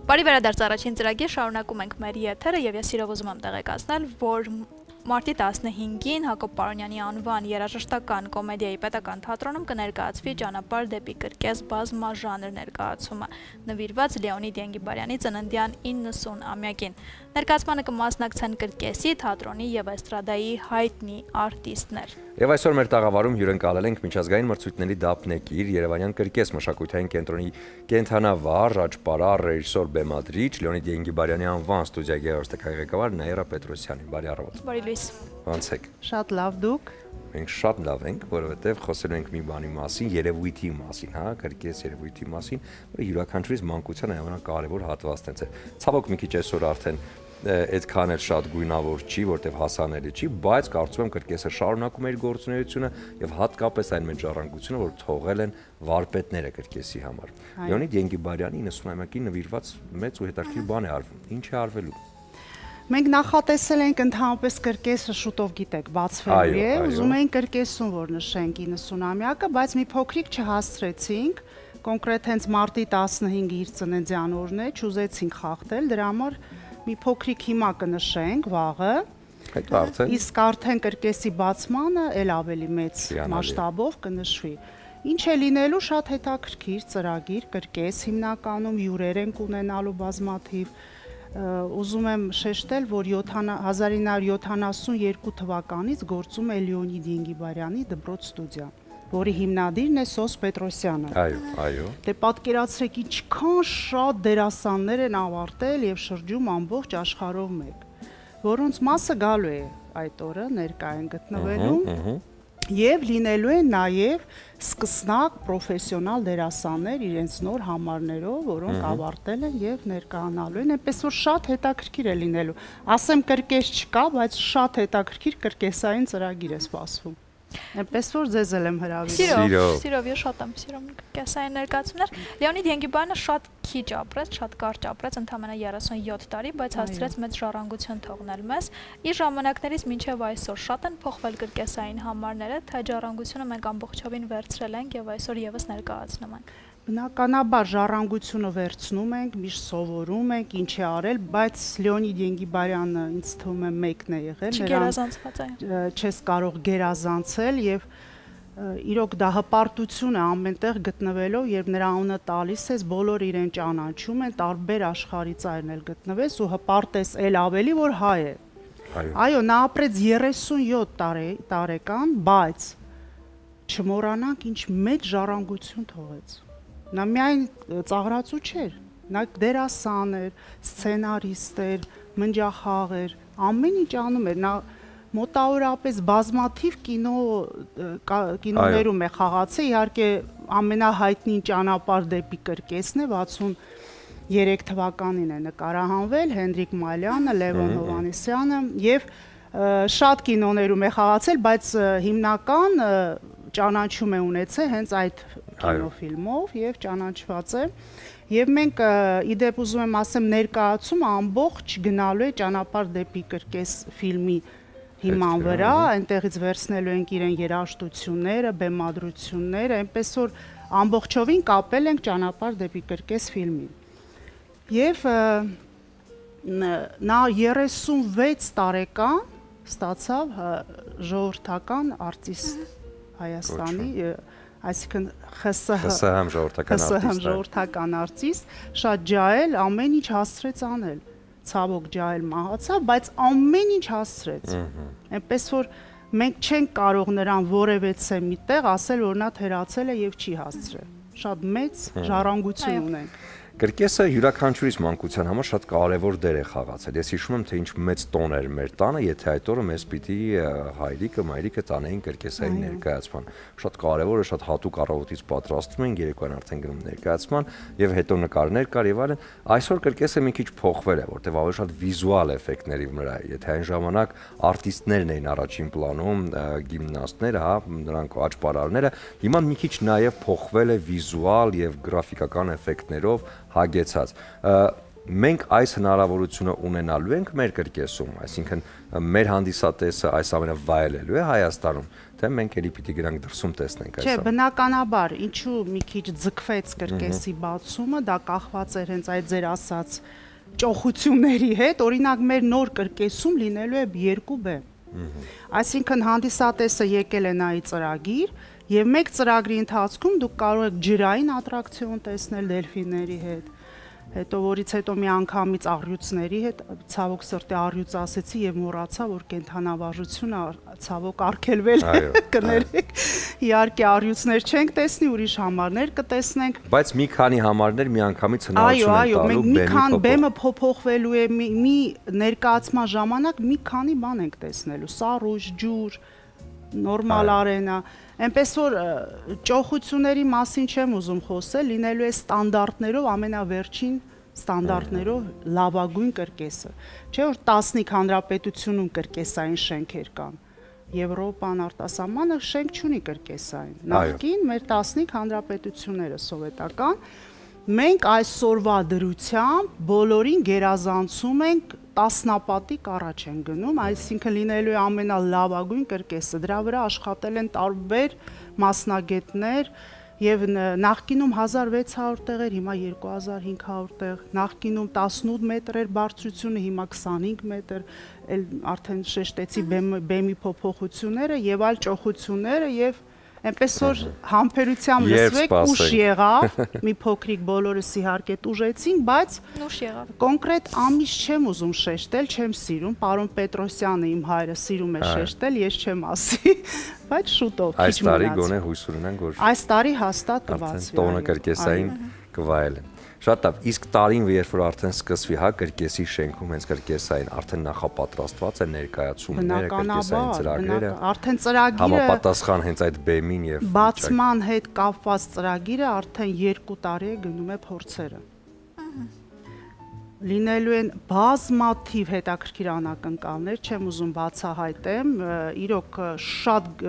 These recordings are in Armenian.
Բարի վերադարձ առաջին ծրագիր, շարունակում ենք մեր եթերը եւ ես իրոք ուզում եմ տեղեկացնել, որ մարտի 15-ին Հակոբ Պարոնյանի անվան երաժշտական կոմեդիայի պետական թատրոնում կներկայացվի «Ճանապարհ դեպի կրկես» բազմաժանր ներկայացումը, նվիրված Լեոնիդ Ենգիբարյանի ծննդյան 90-ամյակին։ Ներկայացմանը կմասնակցեն կրկեսի, թատրոնի եւ էստրադայի հայտնի արտիստներ։ Եվ այսօր մեր տաղավարում հյուրընկալել ենք միջազգային մրցույթների դափնեկիր, Երևանյան կրկես մշակութային կենտրոնի կենթանավար, աճպարար, ռեժիսոր, բեմադրիչ Լեոնիդ Ենգիբարյանի անվան ստուդիայի գեղարվեստական ղեկավար Նաիրա Պետրոսյանին։ Բարի առավոտ։ Բարի լույս։ Ո՞նց եք։ Շատ լավ դուք։ Մենք շատ լավ ենք, որովհետև խոսելու ենք մի բանի մասին, երևույթի մասին, հա, կրկես երևույթի մասին, որը յուրաքանչյուրիս մանկության ամենակարևոր հատվածներից է։ Ցավոք մի քիչ այսօր արդեն այդքան էլ շատ գույնավոր չի, որտեղ հասանելի չի, բայց կարծում եմ կրկեսը շարունակում է իր գործունեությունը եւ հատկապես այն մեծ ժառանգությունը, որ թողել են վարպետները կրկեսի համար։ Լեոնիդ Ենգիբարյանի 90-ամյակին նվիրված մեծ ու հետաքրքիր բան է արվում։ Ինչ է արվելու։ Մենք նախատեսել ենք ընդհանրապես կրկեսը շուտով գիտեք բացվելու է, ուզում էինք կրկեսում որ նշենք 90-ամյակը, բայց մի փոքրիկ չհասցրեցինք, կոնկրետ հենց մարտի 15-ի իր ծննդյան օրն է, չուզեցինք խախտել, դրա համար մի փոքրիկ հիմա կնշենք վաղը, իսկ արդեն կրկեսի բացմանը էլ ավելի մեծ մասշտաբով կնշվի։ Ինչ է լինելու շատ հետաքրքիր ծրագիր, կրկես հիմնականում հյուրեր ենք ունենալու բազմաթիվ, ուզում եմ շեշտել, որ 1972 թվականից գործում է Լեոնիդ Ենգիբարյանի դպրոց ստուդիա, որի հիմնադիրն է Սոս Պետրոսյանը։ Այո։ Դե պատկերացրեք ինչքան շատ դերասաններ են ավարտել եւ շրջում ամբողջ աշխարհով մեկ, որոնց մասը գալու է այդ օրը ներկա են գտնվելու եւ լինելու են նաեւ սկսնակ պրոֆեսիոնալ դերասաններ իրենց նոր համարներով, որոնք ավարտել են եւ ներկայանալու են, այնպես որ շատ հետաքրքիր է լինելու։ Ասեմ կրկես չկա, բայց շատ հետաքրքիր կրկեսային ծրագիր է սպասվում։ Այնպես որ ձեզ էլ եմ հրավիրում։ Սիրով, ես շատ եմ սիրում կրկեսային ներկայացումներ։ Լեոնիդ Ենգիբարյանը շատ քիչ ապրեց, շատ կարճ ապրեց, ընդամենը 37 տարի, բայց հասցրեց մեծ ժառանգություն թողնել մեզ։ Իր ժամանակներից մինչև այսօր շատ են փոխվել կրկեսային համարները, թե ժառանգությունը մենք ամբողջովին վերցրել ենք եւ այսօր եւս ներկայացնում ենք։ Բնականաբար ժառանգությունը վերցնում ենք, միշտ սովորում ենք, ինչ է արել, բայց Լեոնիդ Ենգիբարյանը ինձ թվում է մեկն է եղել, նրան չես կարող գերազանցել եւ իրոք դա հպարտություն է ամենտեղ գտնվելով, երբ նրա անունը տալիս ես, բոլոր իրեն ճանաչում են, տարբեր աշխարհի ծայրն էլ գտնվես ու հպարտես էլ ավելի, որ հայ է։ Այո, նա ապրեց 37 տարեկան, բայց չմոռանանք ինչ մեծ ժառանգություն թողեց։ Նա միայն ծաղրացու չէր, նա դերասան էր, սցենարիստ էր, մնջախաղ էր, ամեն ինչ անում էր, նա մոտավորապես բազմաթիվ կինոներում է խաղացել, իհարկե ամենահայտնին Ճանապարհ դեպի կրկեսն է, 63 թվականին է նկարահանվել, Հենրիկ Մալյանը, Լևոն Հովհաննիսյանը եւ շատ կինոներում է խաղացել, բայց հիմնական ճանաչում է ունեցել հենց այդ կինոֆիլմով եւ ճանաչված է եւ մենք իդեպ ուզում եմ ասեմ ներկայացումը ամբողջ գնալու է Ճանապարհ դեպի կրկես ֆիլմի հիման վրա, այնտեղից վերցնելու ենք իրեն երաժշտությունները, բեմադրությունները, այնպես որ ամբողջովին կապել ենք Ճանապարհ դեպի կրկես ֆիլմին։ Եվ նա 36 տարեկան ստացավ ժողովրդական արտիստ Հայաստանի, այսինքն ԽՍՀՄ ժողովրդական արտիստ, շատ ջահել, ամեն ինչ հասցրեց անել, ցավոք ջահել մահացավ, բայց ամեն ինչ հասցրեց, այնպես որ մենք չենք կարող նրան որևէ միտեղ ասել, որ նա թերացել է եւ չի հասցրել, շատ մեծ ժառանգություն ունենք։ Կրկեսը յուրաքանչյուրիս մանկության համար շատ կարևոր դեր է խաղացել։ Ես հիշում եմ, թե ինչ մեծ տոն էր մեր տանը, եթե այդ օրը մեզ պիտի հայրիկը, մայրիկը տանեին կրկեսային ներկայացման։ Շատ կարևոր է, շատ հատուկ առավոտից պատրաստվում են, երեկոյան արդեն գնում ներկայացման եւ հետո նկարներ կար եւ այլն։ Այսօր կրկեսը մի քիչ փոխվել է, որտեղ ավելի շատ վիզուալ էֆեկտների վրա է։ Եթե այն ժամանակ արտիստներն էին առաջին պլանում, գիմնաստները, հա, նրանք աճպարարները, հիմա մի քիչ նաեւ փոխվել է վիզուալ եւ գրաֆիկական էֆեկտներով հագեցած։ մենք այս հնարավորությունը ունենալու ենք մեր կրկեսում, այսինքն մեր հանդիսատեսը այս ամենը վայելելու է Հայաստանում, թե մենք էլի պիտի գնանք դրսում տեսնենք այս Չէ, ամենը։ բնականաբար, ինչու մի քիչ ձգվեց կրկեսի բացումը, դա կախված էր հենց այդ ձեր ասած ճոխությունների հետ, օրինակ մեր նոր կրկեսում լինելու է 2B։ Այսինքն հանդիսատեսը եկել է նայի ծրագիր, եւ մեկ ծրագրի ընթացքում դուք կարող եք ջրային ատրակցիոն տեսնել դելֆինների հետ, հետո որից հետո մի անգամից առյուծների հետ, ցավոք սրտի առյուծ ասեցի եւ մոռացա, որ կենթանավարժությունը ցավոք արգելվել է, կներեք։ Իհարկե առյուծներ չենք տեսնի, ուրիշ համարներ կտեսնենք։ Բայց մի քանի համարներ մի անգամից հնարավորություն են տալու մի քան բեմը փոփոխվելու է, մի ներկայացման ժամանակ մի քանի բան ենք տեսնելու՝ սառույց, ջուր, նորմալ արենա, այնպես որ ճոխությունների մասին չեմ ուզում խոսել, լինելու է ստանդարտներով ամենավերջին ստանդարտներով լավագույն կրկեսը։ Չէ՞ որ 15 հանրապետությունում կրկեսային շենքեր կան։ Եվրոպան արտասահմանը շենք չունի կրկեսային։ Նախկին մեր 15 հանրապետությունները սովետական, մենք այսօրվա դրությամբ բոլորին գերազանցում ենք տասնապատիկ առաջ են գնում, այսինքն լինելու է ամենալավագույն կրկեսը։ Դրա վրա աշխատել են տարբեր մասնագետներ եւ նախկինում 1600 տեղեր, հիմա 2500 տեղ, նախկինում 18 մետր էր բարձրությունը, հիմա 25 մետր, արդեն շեշտեցի բեմի փոփոխությունները եւ այլ ճոխությունները եւ այնպես որ համբերությամբ լսվեք, ուշ եղավ, մի փոքրիկ բոլորս իհարկե տուժեցինք, բայց ուշ եղավ։ Կոնկրետ ամիս չեմ ուզում շեշտել, չեմ սիրում, պարոն Պետրոսյանը իմ հայրը սիրում է շեշտել, ես չեմ ասի, բայց շուտով քիչ մնաց։ Այս տարի գոնե հույս ունենք, որ այս տարի հաստատ կբացվի։ Տոնը կրկեսային կվայելեն։ Շատ լավ, իսկ տարին, երբ որ արդեն սկսվի, հա, կրկեսի շենքում հենց կրկեսային արդեն նախապատրաստված է ներկայացումները, կրկեսային ծրագրերը, արդեն ծրագիրը համապատասխան հենց այդ բեմին եւ բացման հետ կապված ծրագիրը արդեն 2 տարի է գնում է փորձերը։ Լինելու են բազմաթիվ հետաքրքիր անակնկալներ, չեմ ուզում բացահայտեմ, իրոք շատ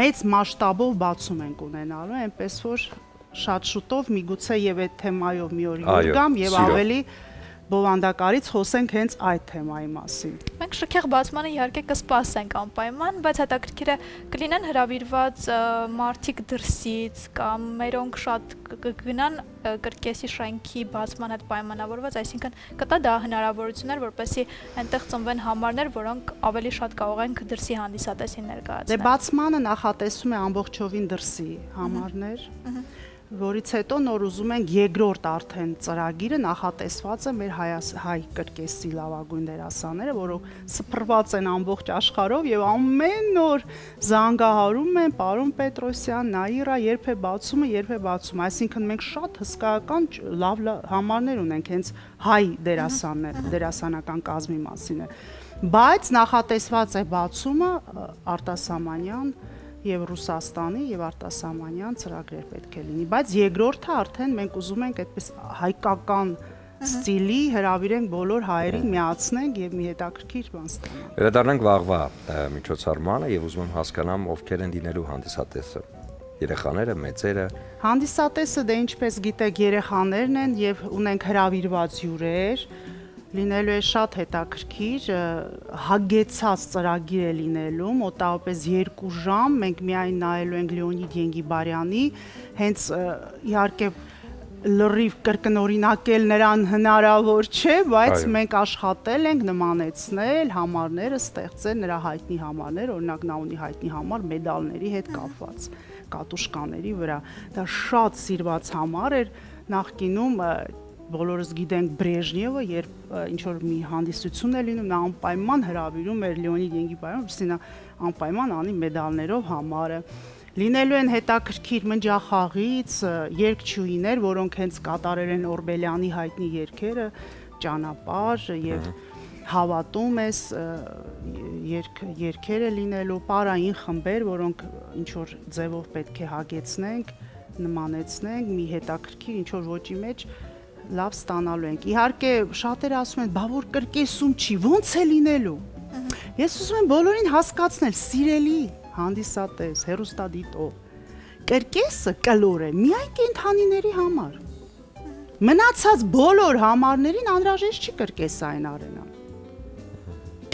մեծ մասշտաբով բացում ենք ունենալու, այնպես որ շատ շուտով միգուցե եւ այդ թեմայով մի օր յուր գամ եւ ավելի բովանդակարից խոսենք հենց այդ թեմայի մասին։ Մենք շքեղ բացմանը իհարկե կսպասենք անպայման, բայց հետաքրքիր է կլինեն հրավիրված մարդիկ դրսից կամ մերոնք շատ կգնան կրկեսի շենքի բացման հետ պայմանավորված, այսինքն կտա դա հնարավորություններ, որպեսզի այնտեղ ծնվեն համարներ, որոնք ավելի շատ կարող են դրսի հանդիսատեսին ներկայացնել։ Դե բացմանը նախատեսում է ամբողջովին դրսի համարներ, որից հետո նոր ուզում ենք երկրորդ արդեն ծրագիրը նախատեսված է մեր հայ կրկեսի լավագույն դերասանները, որոնք սփռված են ամբողջ աշխարհով եւ ամեն օր զանգահարում են պարոն Պետրոսյան, Նաիրա, երբ է բացումը, այսինքն մենք շատ հսկայական լավ համարներ ունենք հենց հայ դերասանական կազմի մասին է, բայց նախատեսված է բացումը արտասահմանյան եւ Ռուսաստանի եւ արտասահմանյան ծրագրեր պետք է լինի, բայց երկրորդը արդեն մենք ուզում ենք այդպես հայկական ստիլի հրավիրենք բոլոր հայերին, միացնենք եւ մի հետաքրքիր բան ստանանք։ Վերադառնանք վաղվա միջոցառմանը եւ ուզում եմ հասկանամ ովքեր են լինելու հանդիսատեսը։ Երեխաները, մեծերը։ Հանդիսատեսը դե ինչպես գիտեք երեխաներն են եւ ունենք հրավիրված հյուրեր։ Լինելու է շատ հետաքրքիր, հագեցած ծրագիր է լինելու, մոտավորապես 2 ժամ, մենք միայն նայելու ենք Լեոնիդ Ենգիբարյանի, հենց իհարկե լրիվ կրկնօրինակել նրան հնարավոր չէ, բայց մենք աշխատել ենք նմանեցնել համարները, ստեղծել նրա հայտնի համարներ, օրինակ նա ունի հայտնի համար մեդալների հետ կապված, կատուշկաների վրա, դա շատ սիրված համար էր, նախկինում բոլորս գիտենք Բրեժնևը, երբ ինչ-որ մի հանդիսություն է լինում, նա անպայման հրավիրում էր Լեոնիդ Ենգիբարյանին, որպեսզի նա անպայման անի մեդալներով համարը։ Լինելու են հետաքրքիր մնջախաղից երգչուհիներ, որոնք հենց կատարել են Օրբելյանի հայտնի երգերը, ճանապարհ եւ հավատում ես երգերը լինելու, պարային խմբեր, որոնք ինչ-որ ձևով պետք է հագեցնենք, նմանեցնենք, մի հետաքրքիր ինչ-որ ոճի մեջ լավ ստանալու ենք։ Իհարկե շատերը ասում են, բա որ կրկեսում չի, ո՞նց է լինելու։ Ես ուզում եմ բոլորին հասկացնել, սիրելի հանդիսատես, հեռուստադիտող, կրկեսը կլոր է միայն կենդանիների համար։ Մնացած բոլոր համարներին անհրաժեշտ չի կրկեսային արենան։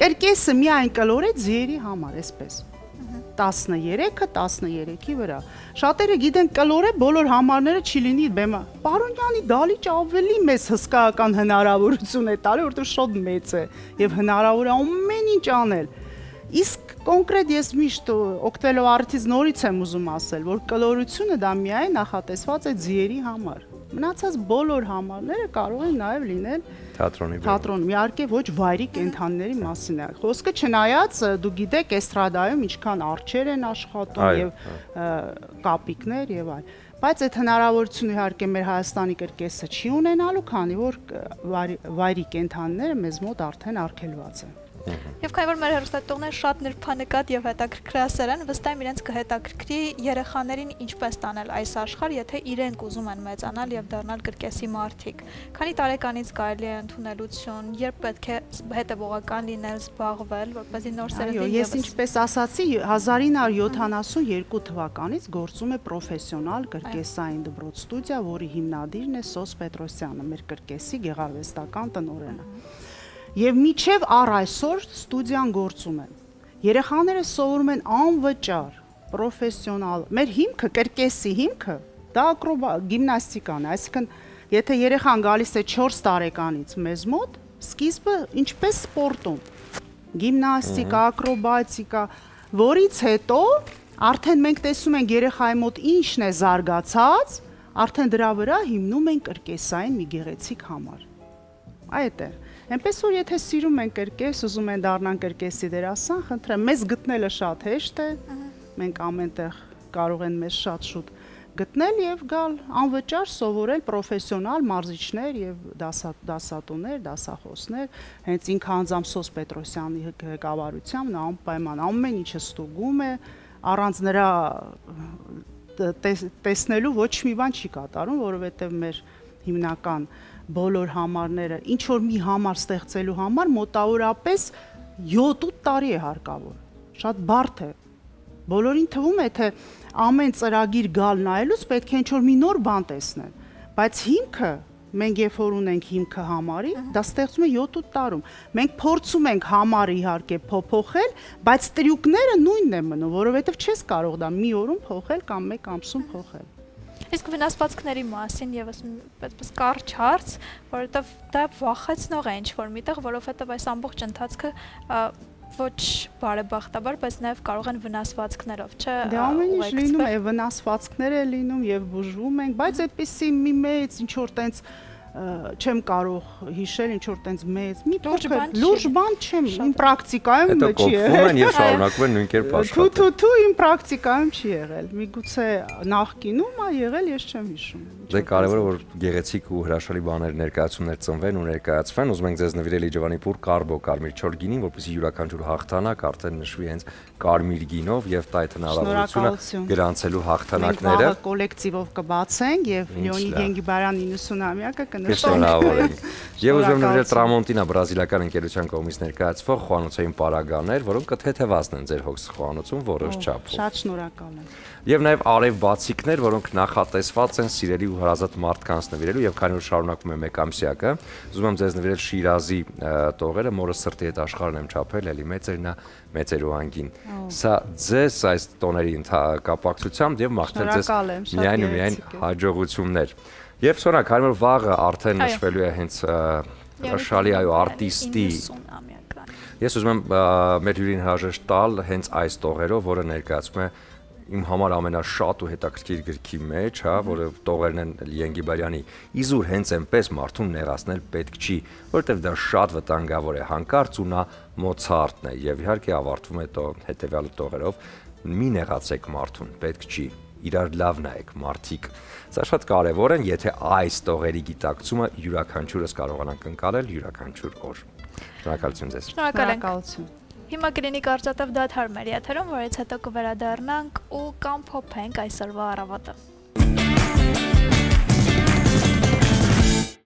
Կրկեսը միայն կլորեց ձիերի համար, այսպես։ 13-ը 13-ի վրա։ Շատերը գիտեն կլորե բոլոր համարները չի լինի բեմը։ Պարոնյանի դալիճ ավելի մեծ հսկայական հնարավորություն է տալի, որովհետև շատ մեծ է եւ հնարավոր է ամեն ինչ անել։ Իսկ կոնկրետ ես միշտ օգտվելով առիթից նորից եմ ուզում ասել, որ կլորությունը դա միայն նախատեսված է ձիերի համար։ Մնացած բոլոր համարները կարող են նաև լինել թատրոնում, իհարկե ոչ վայրի կենդանիների մասին է։ Խոսքը չնայած դու գիտեք էստրադայում ինչքան արջեր են աշխատում եւ կապիկներ եւ այլ։ Բայց այդ հնարավորությունը իհարկե մեր Հայաստանի կրկեսը չի ունենալու, քանի որ վայրի կենդանիները մեզ մոտ արդեն արգելված են։ Եվ քանի որ մեր հեռուստատողները շատ նրբանկատ եւ հետաքրքրասեր են, վստահ եմ իրենց կհետաքրքրի երեխաներին ինչպես տանել այս աշխարհ, եթե իրենք ուզում են մեծանալ եւ դառնալ կրկեսի մարդիկ։ Քանի տարեկանից կարելի է ընդունելություն, երբ պետք է հետևողական լինել, զբաղվել, որպեսզի նոր սերնդին ես ինչպես ասացի 1972 թվականից գործում է պրոֆեսիոնալ կրկեսային դպրոց ստուդիա, որի հիմնադիրն է Սոս Պետրոսյանը, մեր կրկեսի գեղարվեստական տնօրենը։ Եվ միջև առ այսօր ստուդիան գործում է։ Երեխաները սովորում են անվճար, պրոֆեսիոնալ։ Մեր հիմքը, կրկեսի հիմքը, դա գիմնաստիկան է, այսինքն եթե երեխան գալիս է 4 տարեկանից մեզ մոտ, սկիզբը ինչպես սպորտում, գիմնաստիկա, ակրոբատիկա, որից հետո արդեն մենք տեսում ենք երեխայի մոտ ինչն է զարգացած, արդեն դրա վրա հիմնում են կրկեսային մի գեղեցիկ համար։ Այդ է։ Այնպես որ եթե սիրում են կրկես, ուզում են դառնան կրկեսի դերասան, խնդրեմ, մեզ գտնելը շատ հեշտ է, մենք ամենտեղ կարող են մեզ շատ շուտ գտնել եւ գալ անվճար սովորել պրոֆեսիոնալ մարզիչներ եւ դասատուներ, դասախոսներ, հենց ինքը անձամբ Սոս Պետրոսյանի ղեկավարությամբ նա անպայման ամեն ինչը ստուգում է, առանց նրա տեսնելու ոչ մի բան չի կատարում, որովհետեւ մեր հիմնական բոլոր համարները, ինչ որ մի համար ստեղծելու համար մոտավորապես 7-8 տարի է հարկավոր, շատ բարդ է, բոլորին թվում է, թե ամեն ծրագիր գալ նայելուց պետք է ինչ-որ մի նոր բան տեսնեն, բայց հիմքը, մենք երբ որ ունենք հիմքը համարի, դա ստեղծում է 7-8 տարում, մենք փորձում ենք համարը իհարկե փոփոխել, բայց տրյուկները նույնն է մնում, որովհետև չես կարող դա մի օրում փոխել կամ մեկ ամսում փոխել։ Իսկ վնասվածքների մասին եւս այդպես կարճ հարց, որովհետեւ դա վախեցնող է ինչ-որ միտեղ, որովհետեւ այս ամբողջ ընթացքը ոչ բարեբախտաբար, բայց նաեւ կարող են վնասվածքներով, չէ՞։ Դա ամեն ինչ լինում է, վնասվածքներ է լինում եւ բուժվում ենք, բայց այդպեսի մի մեծ ինչ որ տենց չեմ կարող հիշել ինչ որ տենց մեծ մի լուրջ բան չեմ իմ պրակտիկայում չի եղել եւ շարունակում են նույն կերպ աշխատել թու իմ պրակտիկայում չի եղել միգուցե նախկինում ա եղել ես չեմ հիշում դե կարևորը որ գեղեցիկ ու հրաշալի բաներ ներկայացումներ ծնվեն ու ներկայացվեն ուզում ենք ձեզ նվիրել Իջևանի Պուր կարբո կարմիր չոր գինին որպեսզի յուրաքանչյուր հաղթանակ արդեն նշվի հենց կարմիր գինով եւ տա այդ հնարավորությունը գրանցելու հաղթանակները մենք կոլեկտիվով կբացենք եւ Լեոնիդ Գենգիբարյան 90-ամյակը կնշանակենք եւ ուզում եմ նվիրել Տրամոնտինա բրազիլական ընկերության կողմից ներկայացվող խոհանոցային պարագաներ որոնք կթեթևացնեն ձեր հոգս խոհանոցում որոշ չափով շատ շնորհակալ եմ եւ նաեւ արեւ բացիկներ որոնք նախատեսված են սիրելի ու հարազատ մարդկանց նվիրելու եւ քանի որ շարունակում է մեկ ամսյակը ուզում եմ ձեզ նվիրել Շիրազի տողերը մորը սրտի հետ աշխարհն եմ չափել էլի մեծերնա մեծերու անգին սա ձեզ այս տոների կապակցությամբ եւ մաղթել ձեզ միայն ու միայն հաջողություններ եւ սորա քանի որ վաղը արդեն նշվելու է հենց հրաշալի այո արտիստի ես ուզում եմ մեր հյուրին հրաժեշտ տալ հենց այս տողերով որը ներկայացում է իմ համար ամենաշատ ու հետաքրքիր գրքի մեջ, հա, որը տողերն են Գենգիբարյանի։ Իզուր հենց այնպես մարդուն նեղացնել պետք չի, որովհետև դա շատ վտանգավոր է, հանկարծ ու նա Մոցարտն է եւ իհարկե ավարտվում է հետեւյալ տողերով. մի նեղացեք մարդուն, պետք չի, իրար լավ նայեք մարդիկ։ Սա շատ կարեւոր է, եթե այս տողերի գիտակցումը յուրաքանչյուրս կարողանանք ընկալել յուրաքանչյուր օր։ Շնորհակալություն ձեզ։ Շնորհակալություն։ Հիմա կլինի կարծատև դադար մեր եթերում, որից հետո կվերադառնանք ու կամփոփենք այսօրվա առավոտը։